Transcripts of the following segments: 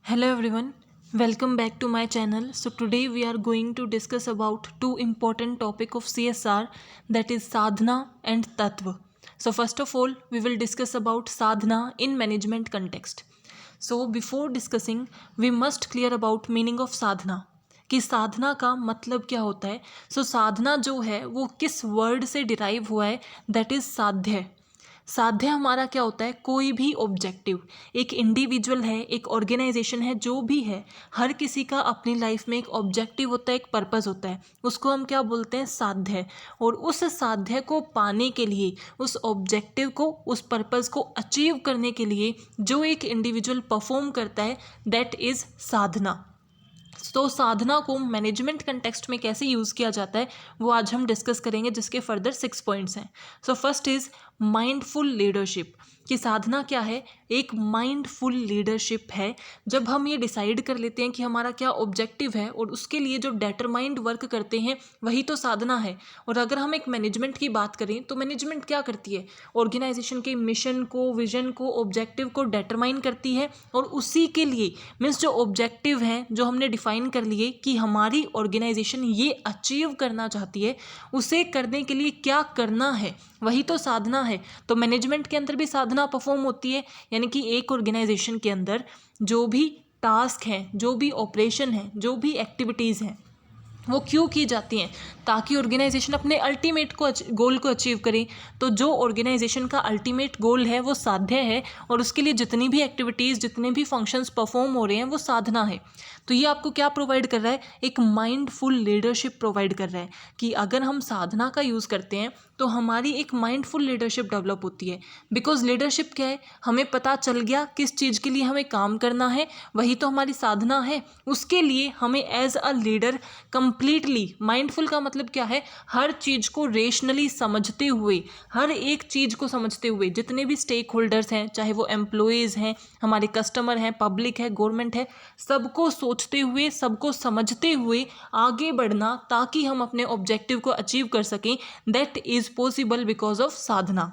Hello everyone, welcome back to my channel. So today we are going to discuss about two important topic of CSR, that is sadhana and tattva. So first of all we will discuss about sadhana in management context. So before discussing we must clear about meaning of sadhana कि साधना का मतलब क्या होता है. सो साधना जो है वो किस वर्ड से डिराइव हुआ है, दैट इज साध्य. साध्य हमारा क्या होता है, कोई भी ऑब्जेक्टिव, एक इंडिविजुअल है, एक ऑर्गेनाइजेशन है, जो भी है, हर किसी का अपनी लाइफ में एक ऑब्जेक्टिव होता है, एक पर्पस होता है, उसको हम क्या बोलते हैं, साध्य. और उस साध्य को पाने के लिए, उस ऑब्जेक्टिव को, उस पर्पस को अचीव करने के लिए जो एक इंडिविजुअल परफॉर्म करता है, दैट इज साधना. तो साधना को मैनेजमेंट कंटेक्स्ट में कैसे यूज़ किया जाता है वो आज हम डिस्कस करेंगे, जिसके फर्दर 6 पॉइंट्स हैं. So first is mindful leadership. कि साधना क्या है, एक माइंडफुल लीडरशिप है. जब हम ये डिसाइड कर लेते हैं कि हमारा क्या ऑब्जेक्टिव है और उसके लिए जो डेटरमाइंड वर्क करते हैं वही तो साधना है. और अगर हम एक मैनेजमेंट की बात करें तो मैनेजमेंट क्या करती है, ऑर्गेनाइजेशन के मिशन को, विजन को, ऑब्जेक्टिव को डेटरमाइन करती है. और उसी के लिए मीन्स जो ऑब्जेक्टिव हैं जो हमने डिफाइन कर लिए कि हमारी ऑर्गेनाइजेशन ये अचीव करना चाहती है, उसे करने के लिए क्या करना है, वही तो साधना है. तो मैनेजमेंट के अंदर भी साधना परफॉर्म होती है. यानी कि एक ऑर्गेनाइजेशन के अंदर जो भी टास्क हैं, जो भी ऑपरेशन हैं, जो भी एक्टिविटीज़ हैं, वो क्यों की जाती हैं, ताकि ऑर्गेनाइजेशन अपने अल्टीमेट गोल को अचीव करे. तो जो ऑर्गेनाइजेशन का अल्टीमेट गोल है वो साध्य है, और उसके लिए जितनी भी एक्टिविटीज़, जितने भी फंक्शंस परफॉर्म हो रहे हैं वो साधना है. तो ये आपको क्या प्रोवाइड कर रहा है, एक माइंडफुल लीडरशिप प्रोवाइड कर रहा है. कि अगर हम साधना का यूज़ करते हैं तो हमारी एक माइंडफुल लीडरशिप डेवलप होती है. बिकॉज लीडरशिप क्या है, हमें पता चल गया किस चीज़ के लिए हमें काम करना है, वही तो हमारी साधना है. उसके लिए हमें as a leader completely, mindful का मतलब क्या है, हर चीज़ को रेशनली समझते हुए, हर एक चीज़ को समझते हुए, जितने भी स्टेक होल्डर्स हैं, चाहे वो एम्प्लॉयज़ हैं, हमारे कस्टमर हैं, पब्लिक है, गवर्नमेंट है, सबको सोचते हुए, सबको समझते हुए आगे बढ़ना, ताकि हम अपने ऑब्जेक्टिव को अचीव कर सकें. That is possible because of Sadhana.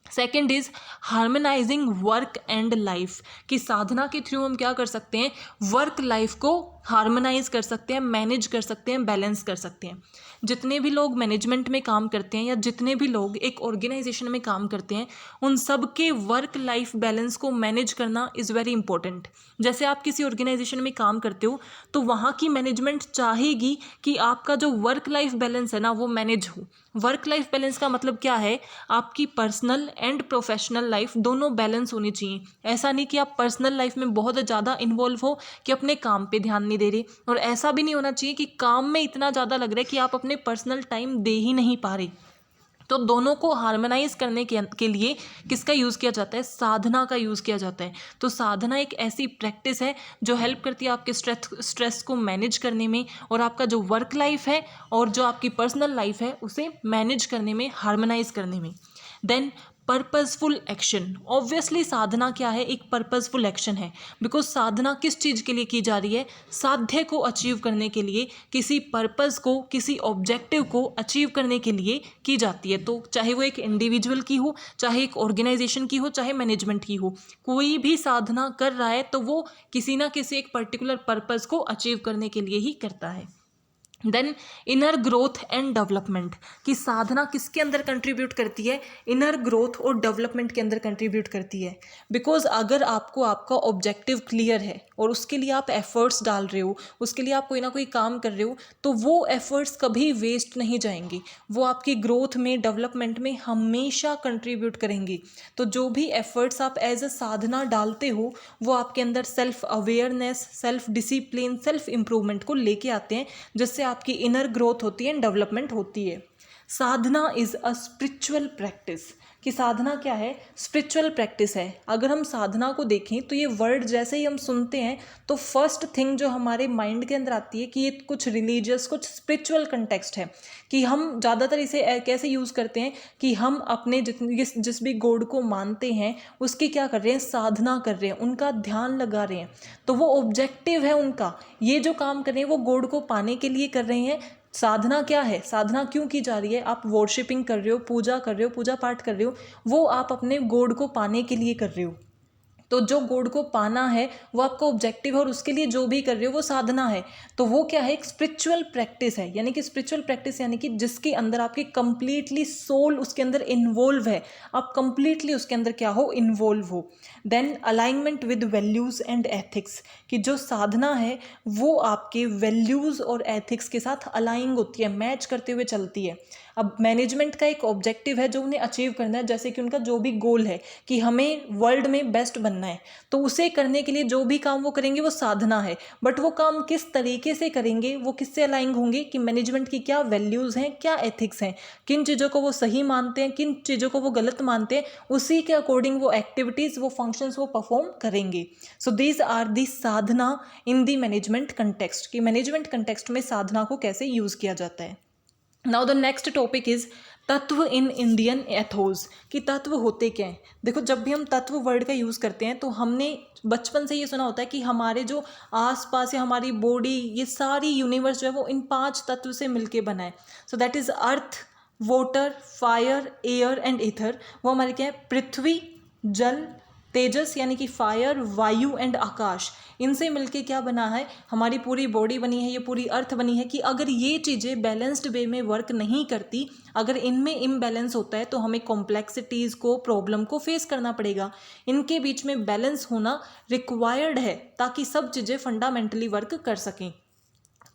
Second is harmonising work and life. कि साधना के थ्रू हम क्या कर सकते हैं, वर्क लाइफ को हार्मोनाइज कर सकते हैं, मैनेज कर सकते हैं, बैलेंस कर सकते हैं. जितने भी लोग मैनेजमेंट में काम करते हैं या जितने भी लोग एक ऑर्गेनाइजेशन में काम करते हैं, उन सब के वर्क लाइफ बैलेंस को मैनेज करना इज़ वेरी इंपॉर्टेंट. जैसे आप किसी ऑर्गेनाइजेशन में काम करते हो तो वहाँ की मैनेजमेंट चाहेगी कि आपका जो वर्क लाइफ बैलेंस है ना वो मैनेज हो. वर्क लाइफ बैलेंस का मतलब क्या है, आपकी पर्सनल एंड प्रोफेशनल लाइफ दोनों बैलेंस होनी चाहिए. ऐसा नहीं कि आप पर्सनल लाइफ में बहुत ज़्यादा इन्वॉल्व हो कि अपने काम पे ध्यान नहीं दे रहे, और ऐसा भी नहीं होना चाहिए कि काम में इतना ज़्यादा लग रहा है कि आप अपने पर्सनल टाइम दे ही नहीं पा रहे. तो दोनों को हार्मोनाइज करने के लिए किसका यूज़ किया जाता है, साधना का यूज़ किया जाता है. तो साधना एक ऐसी प्रैक्टिस है जो हेल्प करती है आपके स्ट्रेस को मैनेज करने में, और आपका जो वर्क लाइफ है और जो आपकी पर्सनल लाइफ है उसे मैनेज करने में, हार्मोनाइज करने में. Then purposeful action. ऑब्वियसली साधना क्या है, एक पर्पसफुल एक्शन है. बिकॉज साधना किस चीज़ के लिए की जा रही है, साध्य को अचीव करने के लिए, किसी पर्पस को, किसी ऑब्जेक्टिव को अचीव करने के लिए की जाती है. तो चाहे वो एक इंडिविजुअल की हो, चाहे एक ऑर्गेनाइजेशन की हो, चाहे मैनेजमेंट की हो, कोई भी साधना कर रहा है तो वो किसी ना किसी एक पर्टिकुलर पर्पस को अचीव करने के लिए ही करता है. Then inner growth and development. कि साधना किसके अंदर कंट्रीब्यूट करती है, इनर ग्रोथ और डेवलपमेंट के अंदर कंट्रीब्यूट करती है. बिकॉज अगर आपको आपका ऑब्जेक्टिव क्लियर है और उसके लिए आप एफर्ट्स डाल रहे हो, उसके लिए आप कोई ना कोई काम कर रहे हो, तो वो एफर्ट्स कभी वेस्ट नहीं जाएंगे, वो आपकी ग्रोथ में, डेवलपमेंट में हमेशा कंट्रीब्यूट करेंगे. तो जो भी एफर्ट्स आप एज अ साधना डालते हो वो आपके अंदर self awareness, self discipline, self improvement को लेके आते हैं, जिससे आपकी इनर ग्रोथ होती है, डेवलपमेंट होती है. साधना इज अ स्पिरिचुअल प्रैक्टिस. कि साधना क्या है, स्पिरिचुअल प्रैक्टिस है. अगर हम साधना को देखें तो ये वर्ड जैसे ही हम सुनते हैं तो फर्स्ट थिंग जो हमारे माइंड के अंदर आती है कि ये कुछ रिलीजियस, कुछ स्पिरिचुअल कंटेक्स्ट है. कि हम ज़्यादातर इसे कैसे यूज़ करते हैं कि हम अपने जिस भी गॉड को मानते हैं उसकी क्या कर रहे हैं, साधना कर रहे हैं, उनका ध्यान लगा रहे हैं. तो वो ऑब्जेक्टिव है उनका, ये जो काम कर रहे हैं वो गॉड को पाने के लिए कर रहे हैं. साधना क्या है, साधना क्यों की जा रही है, आप वर्शिपिंग कर रहे हो, पूजा कर रहे हो, पूजा पाठ कर रहे हो, वो आप अपने गॉड को पाने के लिए कर रहे हो. तो जो गॉड को पाना है वो आपका ऑब्जेक्टिव है और उसके लिए जो भी कर रहे हो वो साधना है। तो वो क्या है, एक स्पिरिचुअल प्रैक्टिस है, यानी कि स्पिरिचुअल प्रैक्टिस यानी कि जिसके अंदर आपकी कंप्लीटली सोल उसके अंदर इन्वॉल्व है, आप कंप्लीटली उसके अंदर क्या हो, इन्वॉल्व हो। Then alignment with values and ethics, कि जो साधना है वो आपके वैल्यूज़ और एथिक्स के साथ अलाइन होती है, मैच करते हुए चलती है। अब मैनेजमेंट का एक ऑब्जेक्टिव है जो उन्हें अचीव करना है, जैसे कि उनका जो भी गोल है कि हमें वर्ल्ड में बेस्ट बनना है, तो उसे करने के लिए जो भी काम वो करेंगे वो साधना है। बट वो काम किस तरीके से करेंगे, वो किससे अलाइन होंगे कि मैनेजमेंट की क्या वैल्यूज़ हैं, क्या एथिक्स हैं, किन चीज़ों को वो सही मानते हैं, किन चीज़ों को वो गलत मानते हैं, उसी के अकॉर्डिंग वो एक्टिविटीज़, वो फंक्शंस वो परफॉर्म करेंगे। So these are the sadhana in the management context, कि मैनेजमेंट कंटेक्स्ट में साधना को कैसे यूज़ किया जाता है। Now the next topic is tattva in Indian ethos, कि तत्व होते क्या हैं। देखो, जब भी हम तत्व वर्ड का यूज़ करते हैं तो हमने बचपन से ये सुना होता है कि हमारे जो आसपास या हमारी बॉडी, ये सारी यूनिवर्स जो है वो इन 5 तत्व से मिलके बना है। So that is earth, water, fire, air and ether. वो हमारे क्या है, पृथ्वी, जल, तेजस यानी कि फायर, वायु एंड आकाश। इनसे मिलके क्या बना है, हमारी पूरी बॉडी बनी है, ये पूरी अर्थ बनी है। कि अगर ये चीज़ें बैलेंस्ड वे में वर्क नहीं करती, अगर इनमें इम्बैलेंस होता है तो हमें कॉम्प्लेक्सिटीज़ को, प्रॉब्लम को फेस करना पड़ेगा। इनके बीच में बैलेंस होना रिक्वायर्ड है ताकि सब चीज़ें फंडामेंटली वर्क कर सकें।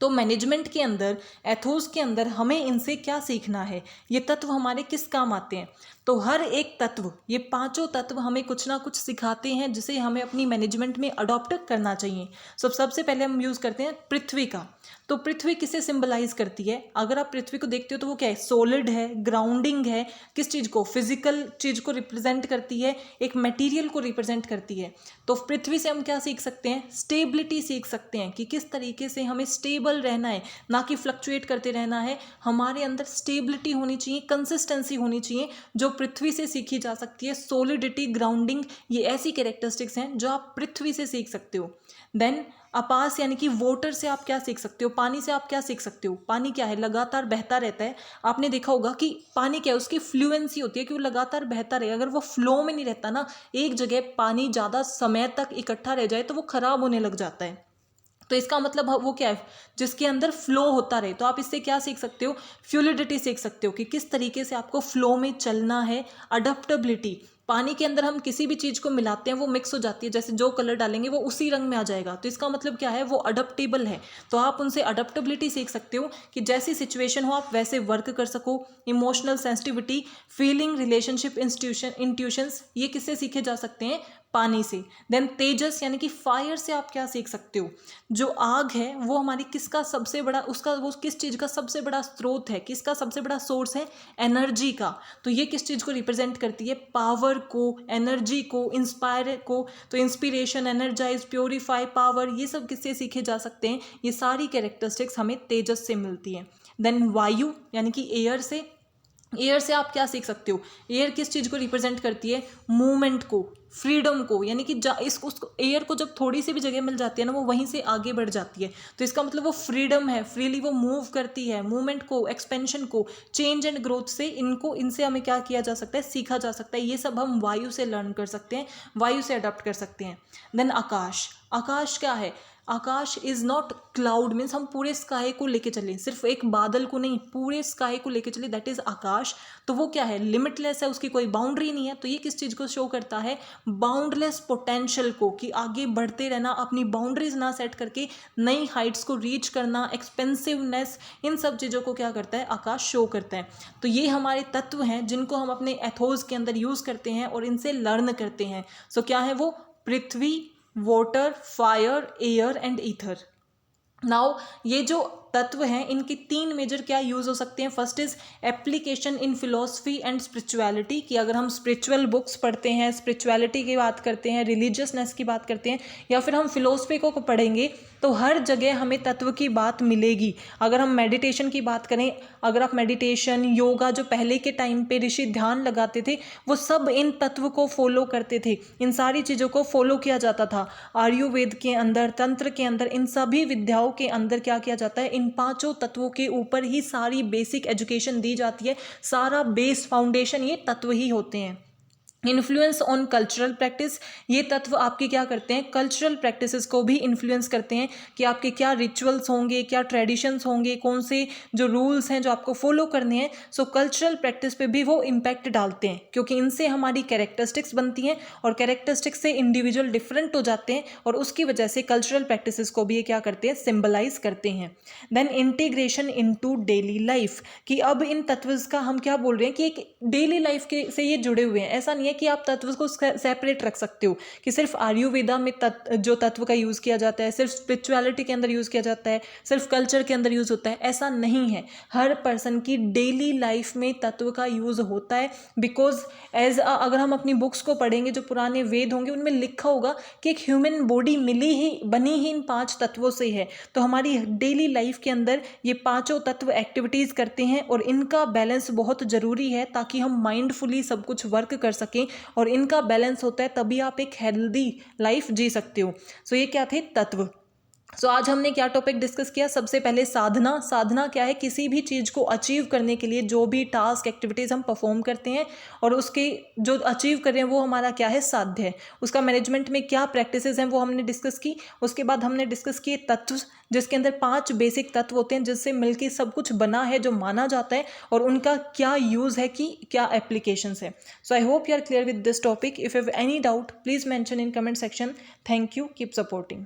तो मैनेजमेंट के अंदर, एथोस के अंदर हमें इनसे क्या सीखना है, ये तत्व हमारे किस काम आते हैं। तो हर एक तत्व, ये 5 तत्व हमें कुछ ना कुछ सिखाते हैं जिसे हमें अपनी मैनेजमेंट में अडॉप्ट करना चाहिए। सबसे पहले हम यूज़ करते हैं पृथ्वी का। तो पृथ्वी किसे सिंबलाइज करती है, अगर आप पृथ्वी को देखते हो तो वो क्या है, सॉलिड है, ग्राउंडिंग है, किस चीज़ को, फिजिकल चीज़ को रिप्रेजेंट करती है, एक मटेरियल को रिप्रेजेंट करती है। तो पृथ्वी से हम क्या सीख सकते हैं, स्टेबिलिटी सीख सकते हैं, कि किस तरीके से हमें स्टेबल रहना है, ना कि फ्लक्चुएट करते रहना है। हमारे अंदर स्टेबिलिटी होनी चाहिए, कंसिस्टेंसी होनी चाहिए, जो पृथ्वी से सीखी जा सकती है। सॉलिडिटी, ग्राउंडिंग, ये ऐसी कैरेक्टरिस्टिक्स हैं जो आप पृथ्वी से सीख सकते हो। देन अपास यानी कि वाटर से आप क्या सीख सकते हो, पानी से आप क्या सीख सकते हो। पानी क्या है, लगातार बहता रहता है। आपने देखा होगा कि पानी क्या है, उसकी फ्लुएंसी होती है कि वो लगातार बहता रहे। अगर वो फ्लो में नहीं रहता ना, एक जगह पानी ज़्यादा समय तक इकट्ठा रह जाए तो वो खराब होने लग जाता है। तो इसका मतलब वो क्या है, जिसके अंदर फ्लो होता रहे। तो आप इससे क्या सीख सकते हो, फ्लूइडिटी सीख सकते हो, कि किस तरीके से आपको फ्लो में चलना है। अडप्टेबिलिटी, पानी के अंदर हम किसी भी चीज़ को मिलाते हैं वो मिक्स हो जाती है, जैसे जो कलर डालेंगे वो उसी रंग में आ जाएगा। तो इसका मतलब क्या है, वो अडप्टेबल है। तो आप उनसे अडप्टेबिलिटी सीख सकते हो, कि जैसी सिचुएशन हो आप वैसे वर्क कर सको। Emotional sensitivity, feeling, relationship, intuitions, ये किससे सीखे जा सकते हैं, पानी से। देन तेजस यानी कि फायर से आप क्या सीख सकते हो, जो आग है वो हमारी किसका सबसे बड़ा, उसका वो किस चीज़ का सबसे बड़ा स्रोत है, किसका सबसे बड़ा सोर्स है, एनर्जी का। तो ये किस चीज़ को रिप्रेजेंट करती है, पावर को, एनर्जी को, इंस्पायर को। तो इंस्पिरेशन, एनर्जाइज, प्योरीफाई, पावर, ये सब किससे सीखे जा सकते हैं, ये सारी कैरेक्टरिस्टिक्स हमें तेजस से मिलती हैं। देन वायु यानी कि एयर से, एयर से आप क्या सीख सकते हो, एयर किस चीज़ को रिप्रेजेंट करती है, मूवमेंट को, फ्रीडम को। यानी कि उसको एयर को जब थोड़ी सी भी जगह मिल जाती है ना, वो वहीं से आगे बढ़ जाती है। तो इसका मतलब वो फ्रीडम है, फ्रीली वो मूव करती है, मूवमेंट को, एक्सपेंशन को, चेंज एंड ग्रोथ से इनसे हमें क्या किया जा सकता है, सीखा जा सकता है। ये सब हम वायु से लर्न कर सकते हैं, वायु से अडॉप्ट कर सकते हैं। देन आकाश, आकाश क्या है, आकाश इज नॉट क्लाउड, मीन्स हम पूरे स्काई को लेके चलें, सिर्फ एक बादल को नहीं, पूरे स्काई को लेके चले, दैट इज आकाश। तो वो क्या है, लिमिटलेस है, उसकी कोई बाउंड्री नहीं है। तो ये किस चीज़ को शो करता है, बाउंडलेस पोटेंशियल को, कि आगे बढ़ते रहना, अपनी बाउंड्रीज ना सेट करके नई हाइट्स को रीच करना, एक्सपेंसिवनेस, इन सब चीज़ों को क्या करता है, आकाश शो करता है। तो ये हमारे तत्व हैं जिनको हम अपने एथोस के अंदर यूज़ करते हैं और इनसे लर्न करते हैं। सो क्या है वो, पृथ्वी, water, fire, air and ether. Now ये जो तत्व हैं इनकी 3 मेजर क्या यूज़ हो सकते हैं। First is application in philosophy and spirituality, कि अगर हम स्पिरिचुअल बुक्स पढ़ते हैं, स्पिरिचुअलिटी की बात करते हैं, रिलीजियसनेस की बात करते हैं, या फिर हम फिलोसफी को पढ़ेंगे तो हर जगह हमें तत्व की बात मिलेगी। अगर हम मेडिटेशन की बात करें, अगर आप मेडिटेशन, योगा, जो पहले के टाइम पे ऋषि ध्यान लगाते थे, वो सब इन तत्व को फॉलो करते थे, इन सारी चीज़ों को फॉलो किया जाता था। आयुर्वेद के अंदर, तंत्र के अंदर, इन सभी विद्याओं के अंदर क्या किया जाता है, इन 5 तत्वों के ऊपर ही सारी बेसिक एजुकेशन दी जाती है। सारा बेस फाउंडेशन ये तत्व ही होते हैं। इन्फ्लुएंस ऑन कल्चरल प्रैक्टिस, ये तत्व आपके क्या करते हैं, कल्चरल प्रैक्टिसेस को भी इन्फ्लुएंस करते हैं कि आपके क्या रिचुअल्स होंगे, क्या ट्रेडिशंस होंगे, कौन से जो रूल्स हैं जो आपको फॉलो करने हैं। सो कल्चरल प्रैक्टिस पे भी वो इम्पैक्ट डालते हैं, क्योंकि इनसे हमारी कैरेक्टरिस्टिक्स बनती हैं और कैरेक्टरिस्टिक्स से इंडिविजुअल डिफरेंट हो जाते हैं और उसकी वजह से कल्चरल प्रैक्टिसेस को भी ये क्या करते हैं, सिंबलाइज करते हैं। Then integration into daily life, कि अब इन तत्व का हम क्या बोल रहे हैं कि एक डेली लाइफ के से ये जुड़े हुए हैं। ऐसा नहीं है कि आप तत्व को सेपरेट रख सकते हो कि सिर्फ आयुर्वेदा में जो तत्व का यूज़ किया जाता है, सिर्फ स्पिरिचुअलिटी के अंदर यूज़ किया जाता है, सिर्फ कल्चर के अंदर यूज़ होता है, ऐसा नहीं है। हर पर्सन की डेली लाइफ में तत्व का यूज़ होता है, बिकॉज अगर हम अपनी बुक्स को पढ़ेंगे, जो पुराने वेद होंगे उनमें लिखा होगा कि एक ह्यूमन बॉडी बनी ही इन 5 तत्वों से है। तो हमारी डेली लाइफ के अंदर ये पांचों तत्व एक्टिविटीज़ करते हैं और इनका बैलेंस बहुत ज़रूरी है ताकि हम माइंडफुली सब कुछ वर्क कर सकें, और इनका बैलेंस होता है तभी आप एक हेल्दी लाइफ जी सकते हो। सो ये क्या थे, तत्व। सो आज हमने क्या टॉपिक डिस्कस किया, सबसे पहले साधना। साधना क्या है, किसी भी चीज़ को अचीव करने के लिए जो भी टास्क एक्टिविटीज़ हम परफॉर्म करते हैं और उसके जो अचीव कर रहे हैं वो हमारा क्या है, साध्य है। उसका मैनेजमेंट में क्या प्रैक्टिसेस हैं वो हमने डिस्कस की। उसके बाद हमने डिस्कस किए तत्व, जिसके अंदर 5 बेसिक तत्व होते हैं जिससे मिलकर सब कुछ बना है जो माना जाता है, और उनका क्या यूज़ है, कि क्या एप्लीकेशंस है। So I hope you are clear with this topic. If you have any doubt please mention in comment section. Thank you, keep supporting.